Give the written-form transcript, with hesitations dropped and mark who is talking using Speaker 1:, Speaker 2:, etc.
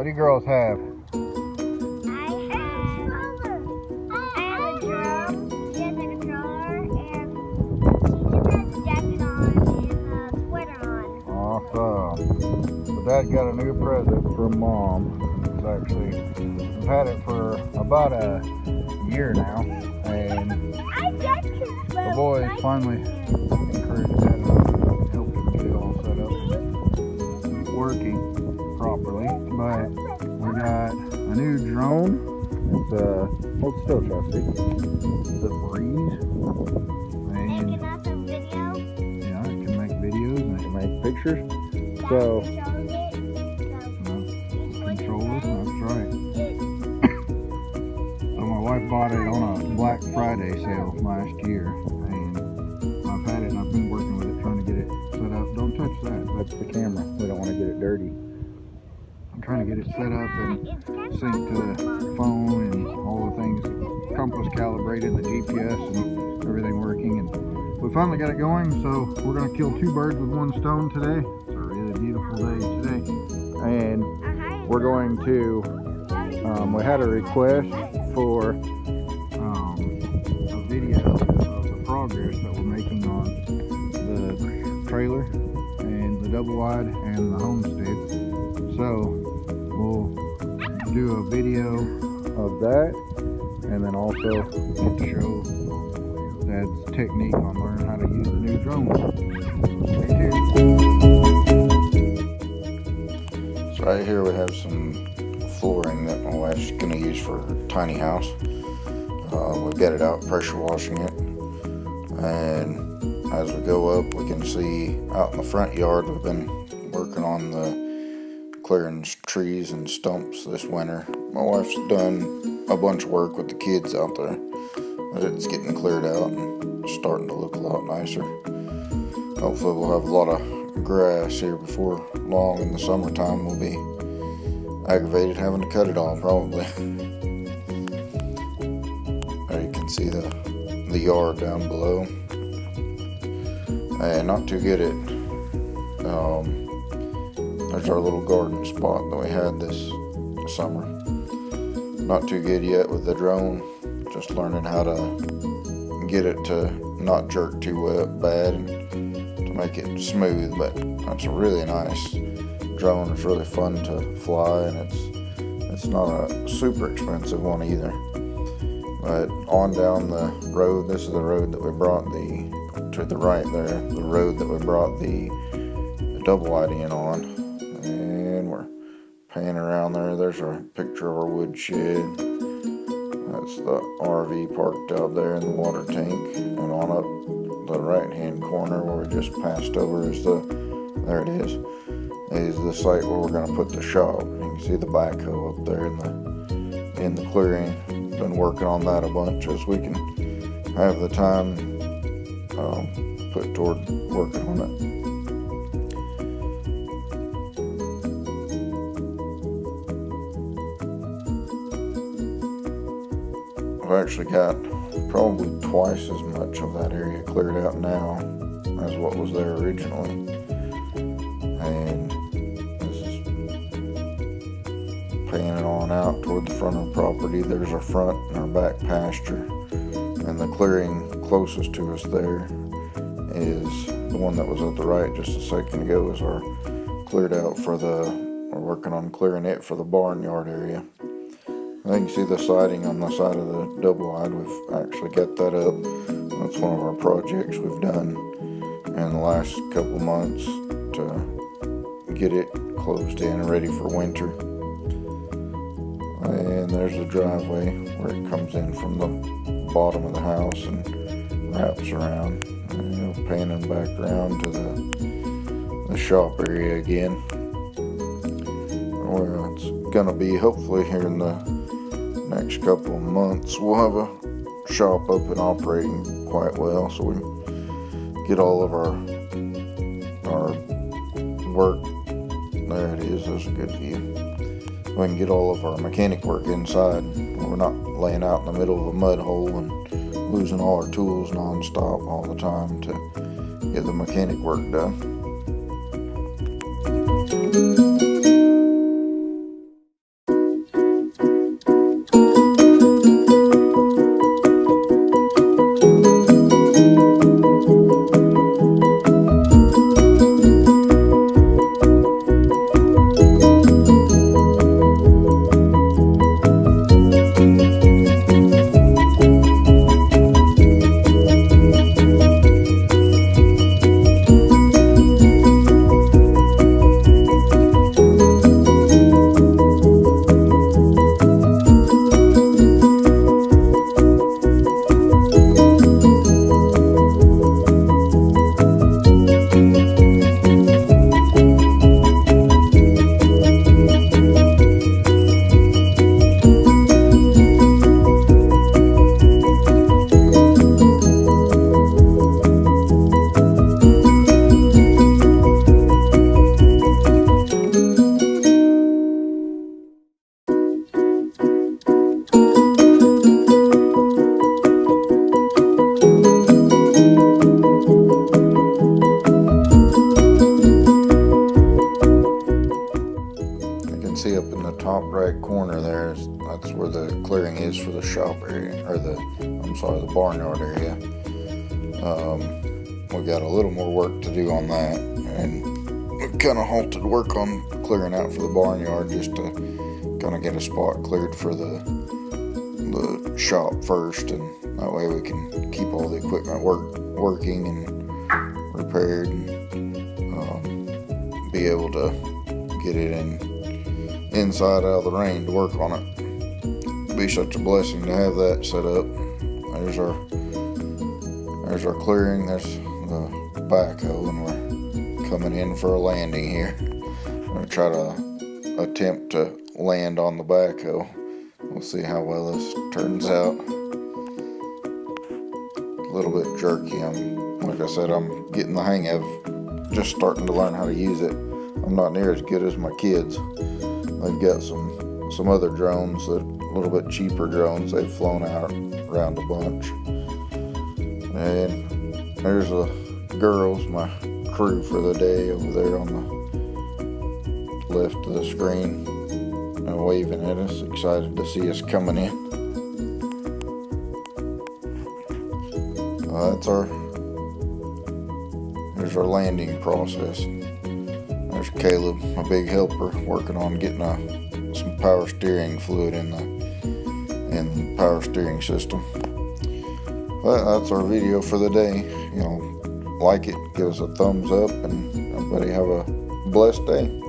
Speaker 1: What do you girls have? So Dad got a new present from Mom. It's actually, we've had it for about a year now, and the boys finally encouraged Dad to help him get it all set up, working properly. But we got a new drone. It's hold still, Chelsea. It's a Breeze. And yeah, it can make videos and it can make pictures. So, controllers, that's right. So my wife bought it on a Black Friday sale last year, and I've had it and I've been working with it, trying to get it set up. Don't touch that, that's the camera. We don't want to get it dirty. I'm trying to get it set up and sync to the phone and all the things, compass calibrated, the GPS and everything working. And we finally got it going, so we're going to kill two birds with one stone today. It's a really beautiful day today, and we're going to we had a request for a video of the progress that we're making on the trailer and the double wide and the homestead. So we'll do a video of that, and then also get to show Dad's technique on learning how to use the new drone. Stay tuned. So right here we have some flooring that my wife's going to use for her tiny house. We've got it out pressure washing it, and as we go up we can see out in the front yard we've been working on the clearing trees and stumps this winter. My wife's done a bunch of work with the kids out there, but it's getting cleared out and starting to look a lot nicer. Hopefully we'll have a lot of grass here before long. In the summertime we'll be aggravated having to cut it all probably. There you can see the yard down below, and not too good at there's our little garden spot that we had this summer. Not too good yet with the drone, just learning how to get it to not jerk too bad and to make it smooth. But that's a really nice drone. It's really fun to fly, and it's not a super expensive one either. But on down the road, this is the road that we brought to the right there, the road that we brought the double wide in on, and we're panning around there. There's a picture of our wood shed. That's the RV parked out there in the water tank, and on up the right hand corner where we just passed over is there it is the site where we're going to put the shop. You can see the backhoe up there in the clearing. Been working on that a bunch as we can have the time put toward working on it. I've actually got probably twice as much of that area cleared out now as what was there originally, and this is panning on out toward the front of the property. There's our front and our back pasture, and the clearing closest to us there is the one that was at the right just a second ago. Is our cleared out for we're working on clearing it for the barnyard area. I can see the siding on the side of the double wide. We've actually got that up. That's one of our projects we've done in the last couple months to get it closed in and ready for winter. And there's the driveway where it comes in from the bottom of the house and wraps around, and panning back around to the shop area again, where it's gonna be hopefully here in the next couple of months. We'll have a shop up and operating quite well, so we get all of our work. There it is. There's a good view. We can get all of our mechanic work inside. We're not laying out in the middle of a mud hole and losing all our tools non-stop all the time to get the mechanic work done. can see up in the top right corner there, that's where the clearing is for the shop area, or the barnyard area. We got a little more work to do on that, and we kind of halted work on clearing out for the barnyard just to kind of get a spot cleared for the shop first, and that way we can keep all the equipment working and repaired, and be able to get it inside out of the rain to work on it. It'd be such a blessing to have that set up. There's our clearing. There's the backhoe, and we're coming in for a landing here. I'm gonna try to attempt to land on the backhoe. We'll see how well this turns out. A little bit jerky. Like I said, I'm getting the hang of just starting to learn how to use it. I'm not near as good as my kids. They've got some other drones, that a little bit cheaper drones they've flown out around a bunch. And there's the girls, my crew for the day, over there on the left of the screen, and waving at us, excited to see us coming in. There's our landing process. There's Caleb, my big helper, working on getting some power steering fluid in the power steering system. But that's our video for the day. Like it, give us a thumbs up, and everybody have a blessed day.